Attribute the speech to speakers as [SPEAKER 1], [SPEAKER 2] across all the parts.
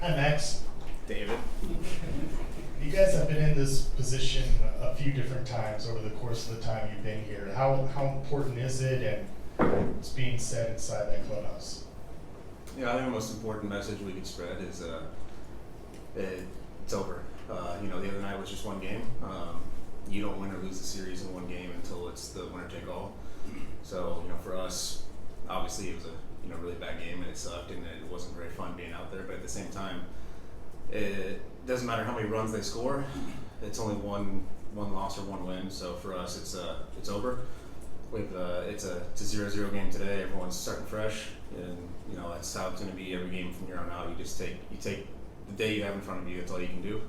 [SPEAKER 1] Hi, Max.
[SPEAKER 2] David.
[SPEAKER 1] You guys have been in this position a few different times over the course of the time you've been here. How important is it, and what's being said inside that clubhouse?
[SPEAKER 2] Yeah, I think the most important message we could spread is it's over. The other night was just one game. You don't win or lose the series in one game until it's the winner take all. So, for us, obviously it was a really bad game and it sucked and it wasn't very fun being out there. But at the same time, it doesn't matter how many runs they score. It's only one loss or one win. So for us, it's over. It's a 0-0 game today. Everyone's starting fresh, and that's how it's going to be every game from here on out. You take the day you have in front of you. That's all you can do.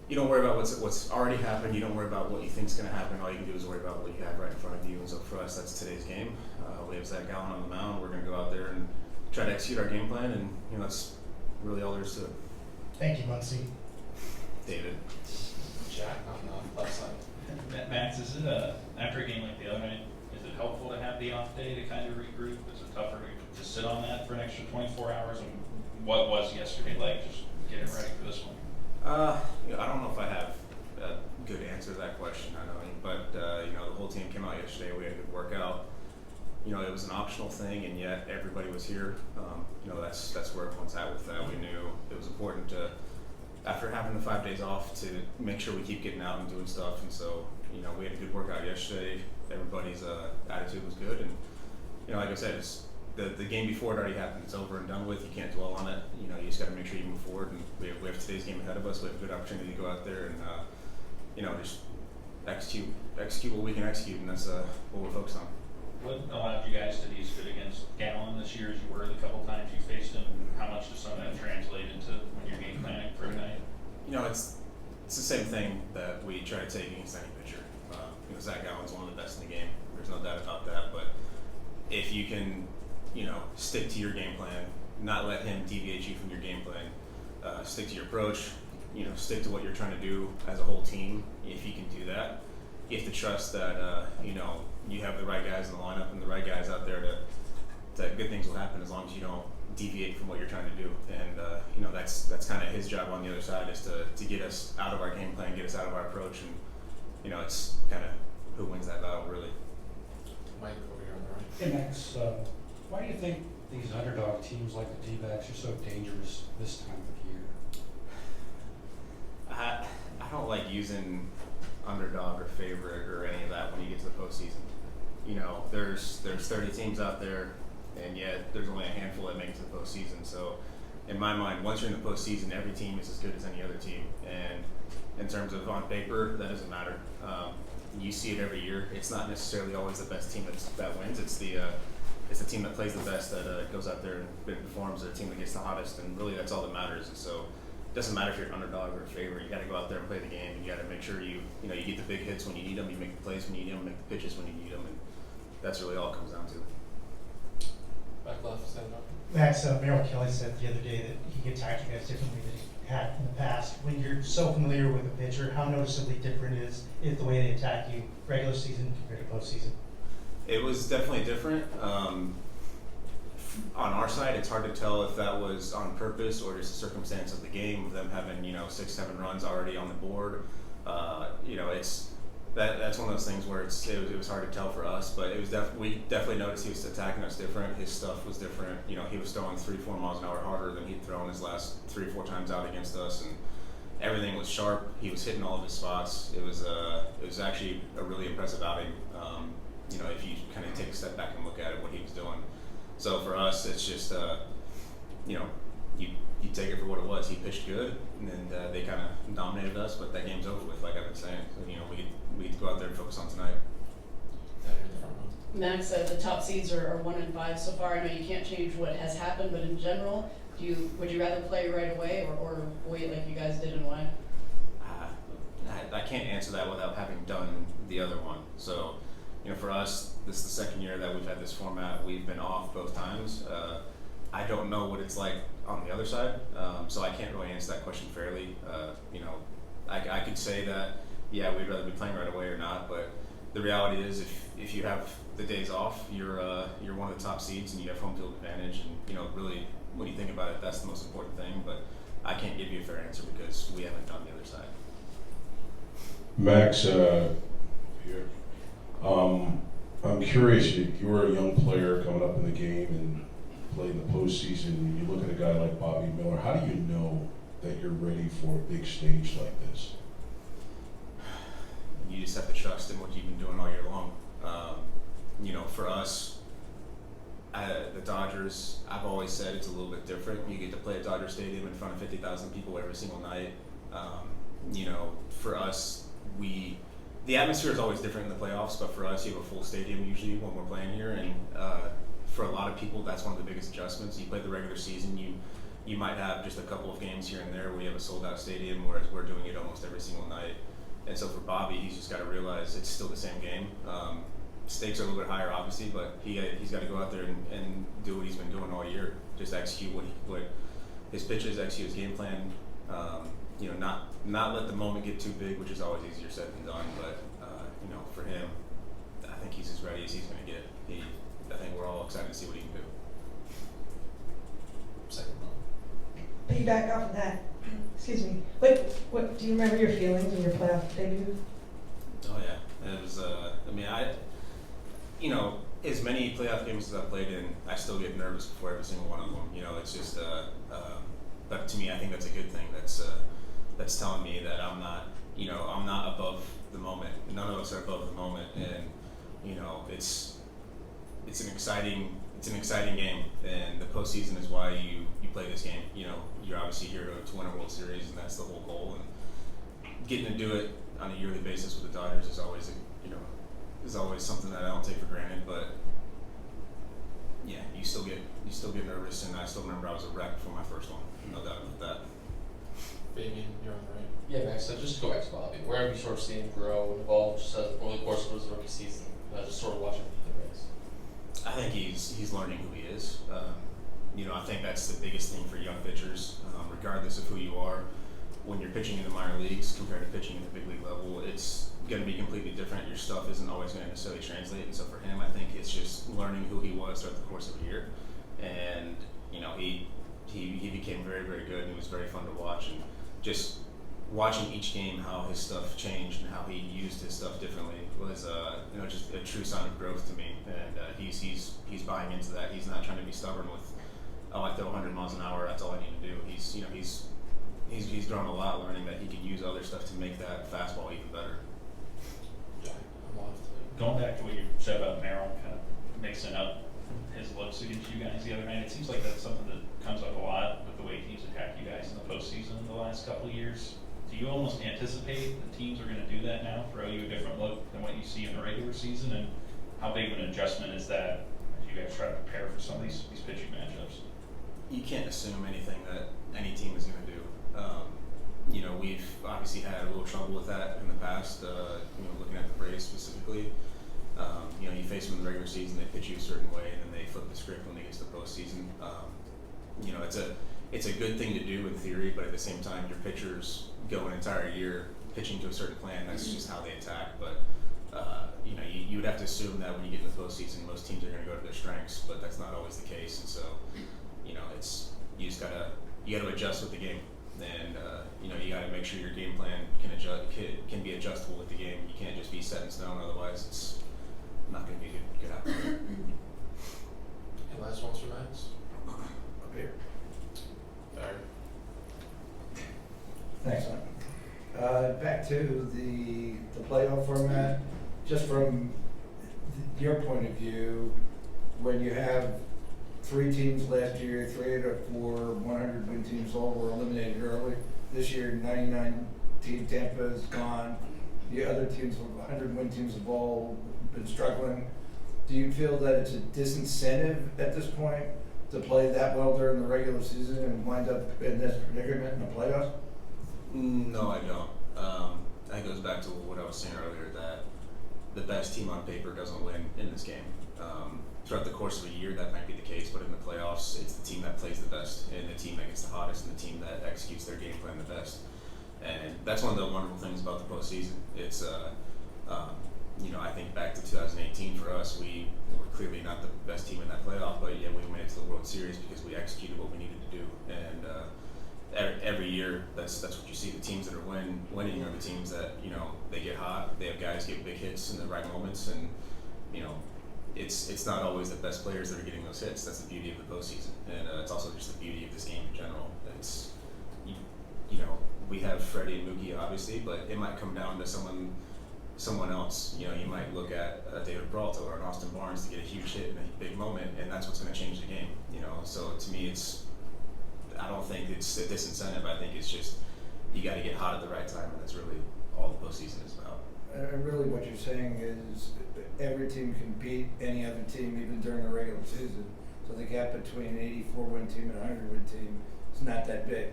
[SPEAKER 2] You don't worry about what's already happened. You don't worry about what you think's going to happen. All you can do is worry about what you have right in front of you. And so for us, that's today's game. We have Zach Gallen on the mound. We're going to go out there and try to execute our game plan, and that's really all there is to it.
[SPEAKER 1] Thank you, Muncy.
[SPEAKER 2] David.
[SPEAKER 3] Jack on the left side.
[SPEAKER 4] Max, is it after a game like the other night, is it helpful to have the off day to kind of regroup? Is it tougher to sit on that for an extra 24 hours? And what was yesterday like? Just getting ready for this one.
[SPEAKER 2] I don't know if I have a good answer to that question. But the whole team came out yesterday. We had a good workout. It was an optional thing, and yet everybody was here. That's where everyone's at with that. We knew it was important to, after having the 5 days off, to make sure we keep getting out and doing stuff. And so, we had a good workout yesterday. Everybody's attitude was good, and like I said, it's the game before it already happened. It's over and done with. You can't dwell on it. You just got to make sure you move forward. And we have today's game ahead of us. We have a good opportunity to go out there and just execute what we can execute, and that's what we're focused on.
[SPEAKER 4] What allowed you guys to be as good against Gallen this year as you were the couple times you faced him, and how much does some of that translate into when you're game planning for tonight?
[SPEAKER 2] It's the same thing that we try to take against any pitcher. Zach Gallen's one of the best in the game. There's no doubt about that. But if you can, stick to your game plan, not let him deviate you from your game plan, stick to your approach, stick to what you're trying to do as a whole team. If you can do that, you have to trust that, you have the right guys in the lineup and the right guys out there that good things will happen as long as you don't deviate from what you're trying to do. And that's kind of his job on the other side, is to get us out of our game plan, get us out of our approach, and it's kind of who wins that battle really.
[SPEAKER 3] Mike over here on the right.
[SPEAKER 5] Hey Max, why do you think these underdog teams like the D-backs are so dangerous this time of year?
[SPEAKER 2] I don't like using underdog or favorite or any of that when you get to the postseason. There's 30 teams out there, and yet there's only a handful that make it to the postseason. So, in my mind, once you're in the postseason, every team is as good as any other team. And in terms of on paper, that doesn't matter. You see it every year. It's not necessarily always the best team that wins. It's the team that plays the best that goes out there and performs. The team that gets the hottest, and really that's all that matters. And so, it doesn't matter if you're an underdog or a favorite. You got to go out there and play the game. And you got to make sure you get the big hits when you need them. You make the plays when you need them. Make the pitches when you need them. And that's really all it comes down to.
[SPEAKER 3] Back left, stand up.
[SPEAKER 1] Max, Merrill Kelly said the other day that he could attack you guys differently than he had in the past. When you're so familiar with a pitcher, how noticeably different is the way they attack you regular season compared to postseason?
[SPEAKER 2] It was definitely different. On our side, it's hard to tell if that was on purpose or just a circumstance of the game, of them having 6-7 runs already on the board. That's one of those things where it was hard to tell for us, but it was we definitely noticed he was attacking us different. His stuff was different. He was throwing 3-4 miles an hour harder than he'd thrown his last 3 or 4 times out against us, and everything was sharp. He was hitting all of his spots. It was actually a really impressive outing. If you kind of take a step back and look at it, what he was doing. So for us, it's just you take it for what it was. He pitched good, and they kind of dominated us. But that game's over with, like I've been saying. So, we get to go out there and focus on tonight.
[SPEAKER 3] Down here in the front row.
[SPEAKER 6] Max, the top seeds are 1 and 5 so far. I know you can't change what has happened, but in general, would you rather play right away or wait like you guys did, and why?
[SPEAKER 2] I can't answer that without having done the other one. So, for us, this is the second year that we've had this format. We've been off both times. I don't know what it's like on the other side, so I can't really answer that question fairly. I could say that, yeah, we'd rather be playing right away or not, but the reality is if you have the days off, you're one of the top seeds and you have home field advantage, and really when you think about it, that's the most important thing. But I can't give you a fair answer because we haven't done the other side.
[SPEAKER 7] Max, here. I'm curious, you were a young player coming up in the game and playing the postseason. You look at a guy like Bobby Miller. How do you know that you're ready for a big stage like this?
[SPEAKER 2] You just have to trust in what you've been doing all year long. You know, for us, the Dodgers, I've always said it's a little bit different. You get to play at Dodger Stadium in front of 50,000 people every single night. You know, for us, the atmosphere is always different in the playoffs, but for us, you have a full stadium usually when we're playing here, and for a lot of people, that's one of the biggest adjustments. You play the regular season, you might have just a couple of games here and there where you have a sold-out stadium, whereas we're doing it almost every single night. And so for Bobby, he's just got to realize it's still the same game. Stakes are a little bit higher, obviously, but he's got to go out there and do what he's been doing all year. Just execute what his pitches, execute his game plan. You know, not let the moment get too big, which is always easier said than done. But you know, for him, I think he's as ready as he's going to get. I think we're all excited to see what he can do.
[SPEAKER 3] Second round.
[SPEAKER 8] Piggyback off of that, excuse me, what do you remember your feelings in your playoff debut?
[SPEAKER 2] Oh yeah, it was. You know, as many playoff games as I've played in, I still get nervous before every single one of them. You know, it's just. But to me, I think that's a good thing. That's telling me that I'm not. You know, I'm not above the moment. None of us are above the moment, and you know, it's an exciting game, and the postseason is why you play this game. You know, you're obviously here to win a World Series, and that's the whole goal. And getting to do it on a yearly basis with the Dodgers is always something that I don't take for granted. But yeah, you still get nervous, and I still remember I was a wreck for my first one. No doubt about that.
[SPEAKER 3] Fabian, you're on the right.
[SPEAKER 9] Yeah, Max, so just to go back to Bobby, where have you sort of seen him grow and evolve just over the course of his rookie season, just sort of watching the race?
[SPEAKER 2] I think he's learning who he is. You know, I think that's the biggest thing for young pitchers, regardless of who you are. When you're pitching in the minor leagues compared to pitching in the big league level, it's going to be completely different. Your stuff isn't always going to necessarily translate. And so for him, I think it's just learning who he was throughout the course of a year. And, you know, he became very, very good, and it was very fun to watch. And just watching each game, how his stuff changed and how he used his stuff differently was, you know, just a true sign of growth to me. And he's buying into that. He's not trying to be stubborn with, oh, I throw 100 miles an hour, that's all I need to do. He's grown a lot, learning that he can use other stuff to make that fastball even better.
[SPEAKER 3] Yeah, I'm left.
[SPEAKER 4] Going back to what you said about Merrill kind of mixing up his looks against you guys the other night, it seems like that's something that comes up a lot with the way teams attack you guys in the postseason the last couple of years. Do you almost anticipate that teams are going to do that now, throw you a different look than what you see in the regular season? And how big of an adjustment is that as you guys try to prepare for some of these pitching matchups?
[SPEAKER 2] You can't assume anything that any team is going to do. You know, we've obviously had a little trouble with that in the past, you know, looking at the Braves specifically. You know, you face them in the regular season, they pitch you a certain way, and then they flip the script when they get to the postseason. You know, it's a good thing to do in theory, but at the same time, your pitchers go an entire year pitching to a certain plan. That's just how they attack. But you know, you would have to assume that when you get in the postseason, most teams are going to go to their strengths, but that's not always the case. And so, you know, you gotta adjust with the game, and you know, you gotta make sure your game plan can be adjustable with the game. You can't just be set in stone, otherwise it's not going to be a good outcome.
[SPEAKER 3] And last one's for Max.
[SPEAKER 10] Up here.
[SPEAKER 3] Barry.
[SPEAKER 10] Thanks, Mike. Back to the playoff format, just from your point of view, when you have 3 teams last year, 3 out of 4 100-win teams all were eliminated early. This year, 99-team Tampa is gone. The other teams, 100-win teams, have all been struggling. Do you feel that it's a disincentive at this point to play that well during the regular season and wind up in this predicament in the playoffs?
[SPEAKER 2] No, I don't. That goes back to what I was saying earlier, that the best team on paper doesn't win in this game. Throughout the course of a year, that might be the case, but in the playoffs, it's the team that plays the best, and the team that gets the hottest, and the team that executes their game plan the best. And that's one of the wonderful things about the postseason. It's I think back to 2018 for us, we were clearly not the best team in that playoff, but yeah, we made it to the World Series because we executed what we needed to do. And every year, that's what you see. The teams that are winning are the teams that they get hot. They have guys get big hits in the right moments, and it's not always the best players that are getting those hits. That's the beauty of the postseason, and it's also just the beauty of this game in general. It's we have Freddie and Mookie obviously, but it might come down to someone else. You might look at David Peralta or an Austin Barnes to get a huge hit in a big moment, and that's what's going to change the game. So to me, I don't think it's a disincentive. I think it's just you got to get hot at the right time, and that's really all the postseason is about.
[SPEAKER 10] And really what you're saying is every team can beat any other team even during the regular season. So the gap between an 84-win team and a 100-win team is not that big.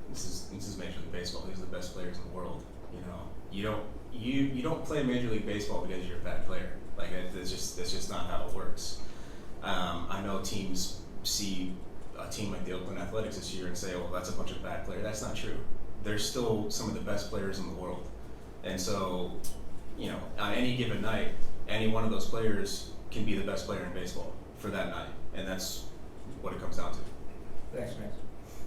[SPEAKER 2] This is Major League Baseball. These are the best players in the world. You don't play Major League Baseball because you're a bad player. Like that's just not how it works. I know teams see a team like the Oakland Athletics this year and say, "Well, that's a bunch of bad players." That's not true. They're still some of the best players in the world. And so, on any given night, any one of those players can be the best player in baseball for that night, and that's what it comes down to.
[SPEAKER 10] Thanks, Max.